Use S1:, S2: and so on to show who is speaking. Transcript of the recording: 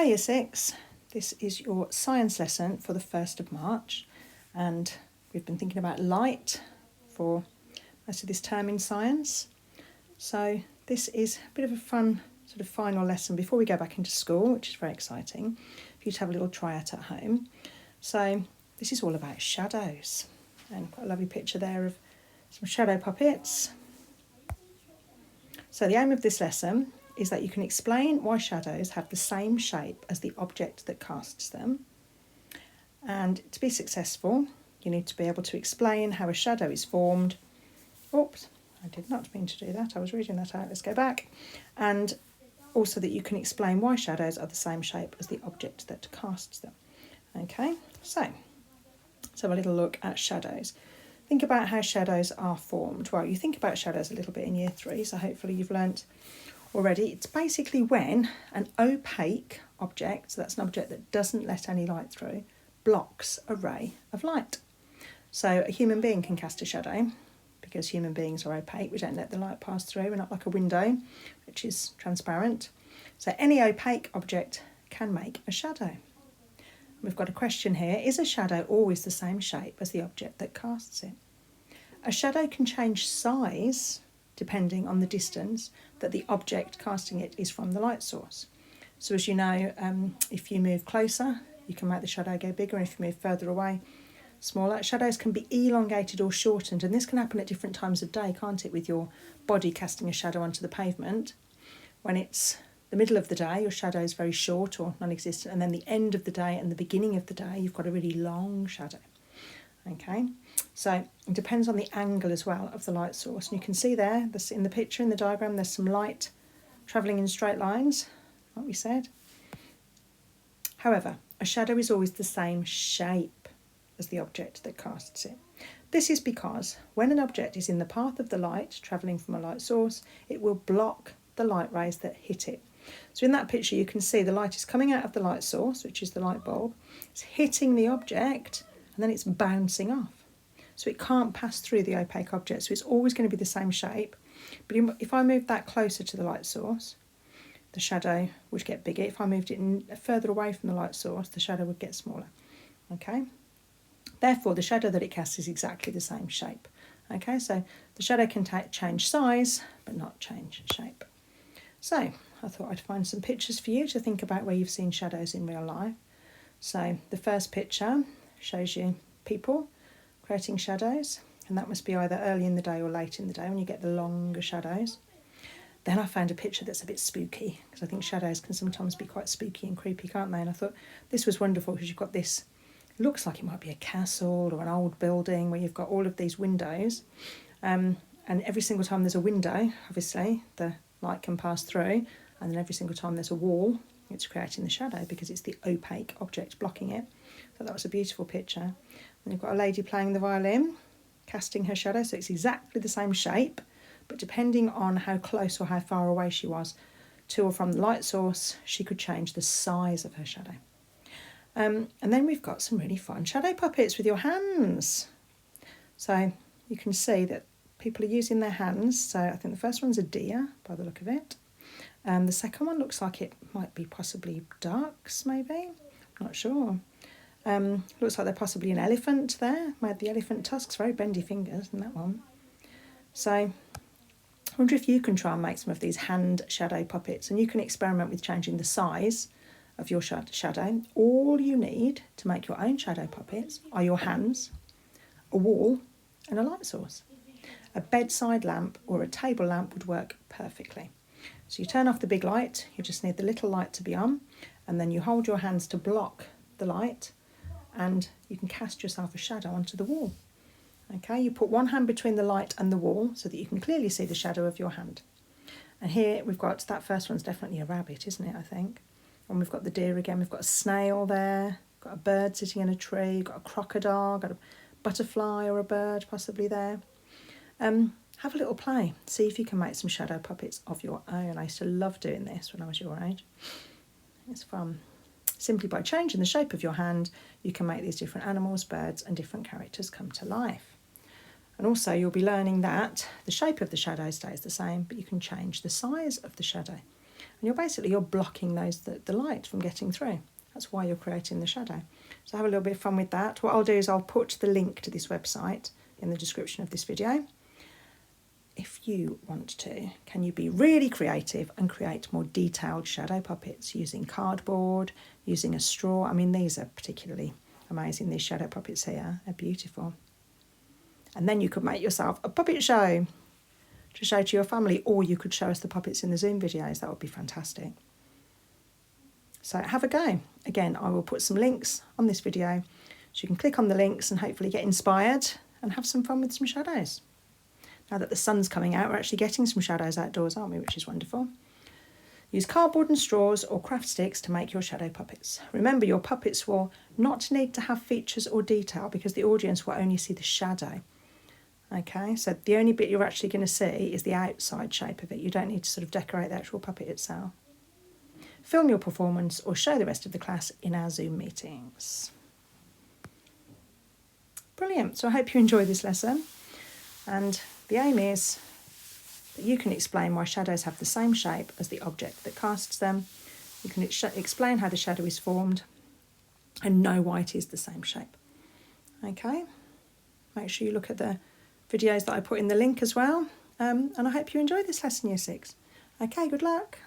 S1: Hi Year 6, this is your science lesson for the 1st of March, and we've been thinking about light for most of this term in science. So this is a bit of a fun sort of final lesson before we go back into school, which is very exciting for you to have a little try at home. So this is all about shadows, and quite a lovely picture there of some shadow puppets. So the aim of this lesson is that you can explain why shadows have the same shape as the object that casts them. And to be successful, you need to be able to explain how a shadow is formed. Oops, I did not mean to do that. I was reading that out. Let's go back. And also that you can explain why shadows are the same shape as the object that casts them. Okay, so let's have a little look at shadows. Think about how shadows are formed. Well, you think about shadows a little bit in Year 3, so hopefully you've learnt already. It's basically when an opaque object, so that's an object that doesn't let any light through, blocks a ray of light. So a human being can cast a shadow because human beings are opaque. We don't let the light pass through. We're not like a window, which is transparent. So any opaque object can make a shadow. We've got a question here. Is a shadow always the same shape as the object that casts it? A shadow can change size depending on the distance that the object casting it is from the light source. So as you know, if you move closer, you can make the shadow go bigger, and if you move further away, smaller. Shadows can be elongated or shortened, and this can happen at different times of day, can't it, with your body casting a shadow onto the pavement. When it's the middle of the day, your shadow is very short or non-existent, and then the end of the day and the beginning of the day, you've got a really long shadow. Okay, so it depends on the angle as well of the light source. And you can see there, this in the picture, in the diagram, there's some light travelling in straight lines, like we said. However, a shadow is always the same shape as the object that casts it. This is because when an object is in the path of the light travelling from a light source, it will block the light rays that hit it. So in that picture you can see the light is coming out of the light source, which is the light bulb, it's hitting the object and then it's bouncing off. So it can't pass through the opaque object, so it's always going to be the same shape. But if I move that closer to the light source, the shadow would get bigger. If I moved it further away from the light source, the shadow would get smaller. Okay? Therefore, the shadow that it casts is exactly the same shape. Okay, so the shadow can change size, but not change shape. So I thought I'd find some pictures for you to think about where you've seen shadows in real life. So the first picture shows you people creating shadows, and that must be either early in the day or late in the day when you get the longer shadows. Then I found a picture that's a bit spooky, because I think shadows can sometimes be quite spooky and creepy, can't they? And I thought this was wonderful because you've got this, it looks like it might be a castle or an old building where you've got all of these windows, and every single time there's a window, obviously the light can pass through, and then every single time there's a wall, it's creating the shadow because it's the opaque object blocking it. So that was a beautiful picture. And you've got a lady playing the violin, casting her shadow, so it's exactly the same shape, but depending on how close or how far away she was to or from the light source, she could change the size of her shadow. And then we've got some really fun shadow puppets with your hands. So you can see that people are using their hands. So I think the first one's a deer by the look of it. The second one looks like it might be possibly ducks, maybe. I'm not sure. Looks like they're possibly an elephant there. Made the elephant tusks, very bendy fingers in that one. So I wonder if you can try and make some of these hand shadow puppets, and you can experiment with changing the size of your shadow. All you need to make your own shadow puppets are your hands, a wall, and a light source. A bedside lamp or a table lamp would work perfectly. So you turn off the big light, you just need the little light to be on, and then you hold your hands to block the light, and you can cast yourself a shadow onto the wall. Okay, you put one hand between the light and the wall so that you can clearly see the shadow of your hand. And here we've got, that first one's definitely a rabbit, isn't it, I think? And we've got the deer again, we've got a snail there, got a bird sitting in a tree, got a crocodile, got a butterfly or a bird possibly there. Have a little play, see if you can make some shadow puppets of your own. I used to love doing this when I was your age. It's fun. Simply by changing the shape of your hand, you can make these different animals, birds, and different characters come to life. And also you'll be learning that the shape of the shadow stays the same, but you can change the size of the shadow. And you're blocking the light from getting through. That's why you're creating the shadow. So have a little bit of fun with that. What I'll do is I'll put the link to this website in the description of this video. If you want to, can you be really creative and create more detailed shadow puppets using cardboard, using a straw? I mean, these are particularly amazing, these shadow puppets here. They're beautiful. And then you could make yourself a puppet show to show to your family, or you could show us the puppets in the Zoom videos. That would be fantastic. So have a go. Again, I will put some links on this video so you can click on the links and hopefully get inspired and have some fun with some shadows. Now that the sun's coming out, we're actually getting some shadows outdoors, aren't we? Which is wonderful. Use cardboard and straws or craft sticks to make your shadow puppets. Remember, your puppets will not need to have features or detail because the audience will only see the shadow. Okay, so the only bit you're actually going to see is the outside shape of it. You don't need to sort of decorate the actual puppet itself. Film your performance or show the rest of the class in our Zoom meetings. Brilliant. So I hope you enjoy this lesson. And the aim is that you can explain why shadows have the same shape as the object that casts them. You can explain how the shadow is formed and know why it is the same shape. Okay, make sure you look at the videos that I put in the link as well. And I hope you enjoy this lesson, Year 6. Okay, good luck.